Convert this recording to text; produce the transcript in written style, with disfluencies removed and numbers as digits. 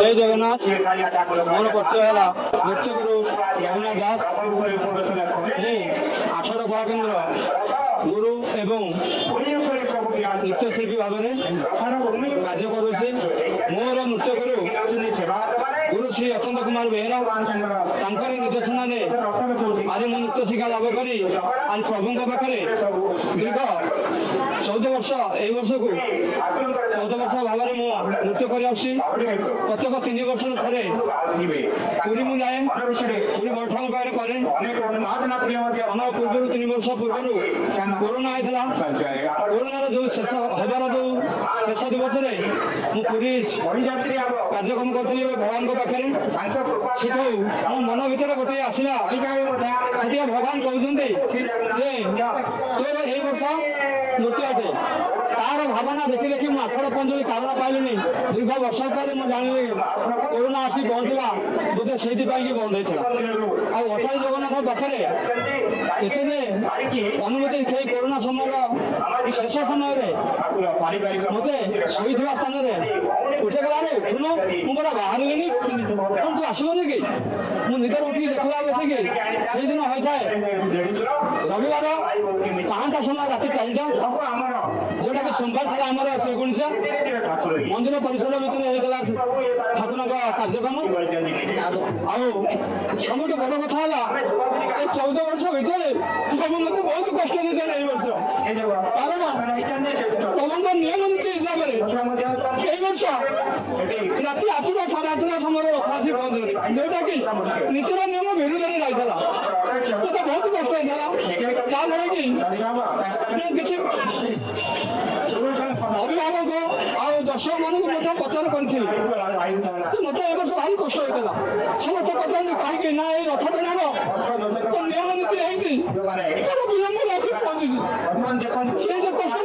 जय जगन्नाथ मोर परिचय है नृत्यगुरु रघुनाथ दास आठर कलाकेन्द्र गुरु एवं नृत्यशिल्पी भाव में कार्य करुच्छे मोर नृत्यगुरु गुरु श्री अचंत कुमार बेहरा निर्देशन आज मु नृत्य शिक्षा लाभ करी आज प्रभु पाखे दीर्घ 14 वर्ष यही वर्ष को 14 वर्ष भाव में नृत्य कर प्रत्येक 3 वर्ष थे पुरी मुझे पुरी बड़ ठाकुर पाखे करे पूर्व 3 वर्ष पूर्व कोरोना होता कोरोना जो शेष हबार जो शेष दिवस मुझे कार्यक्रम करी भगवान पाखे सेठू मो मन भर गोटे आसला से भगवान कहते तोर यही वर्ष नृत्य अटे तार भावना देखी देखी मुझे आठड़ पंचमी कारण पाइलि दीर्घ वर्ष पर मुझे जानी कोरोना आसी पहुँचला बोधे से बंद होता अटारी जगन्नाथ पाखे एत अनुमति थे कोरोना समय शेष समय मत शोई स्थान उठे गला उठुन मुझे बाहर तू आसबनि कि मुझे निदर उठी देखला बसिकी से दिन होता है रविवार 5टा समय राति 4टा जोटा कि सोमवार था आम श्रीगुणिशा मंदिर परिसर भितर होता ठाकुर कार्यक्रम सब बड़ कथा 14 वर्ष भर प्रभु मत बहुत कष्ट देते वर्ष कारण प्रभु नियम नीति हिसाब से वर्ष राति 8टा 8:30 समय रखासी पहुंचल जोटा कि नीतिर नियम विरुद्ध रही मत बहुत कष्ट होता जहाँफल कि अभिभावक आ दर्शक मान पचार करी मत ए वर्ष भारी कष्ट होता से मत पचार कहीं ना ये रथ टणार नियम नीति विलंब आसिक पहुंची से जो कष्ट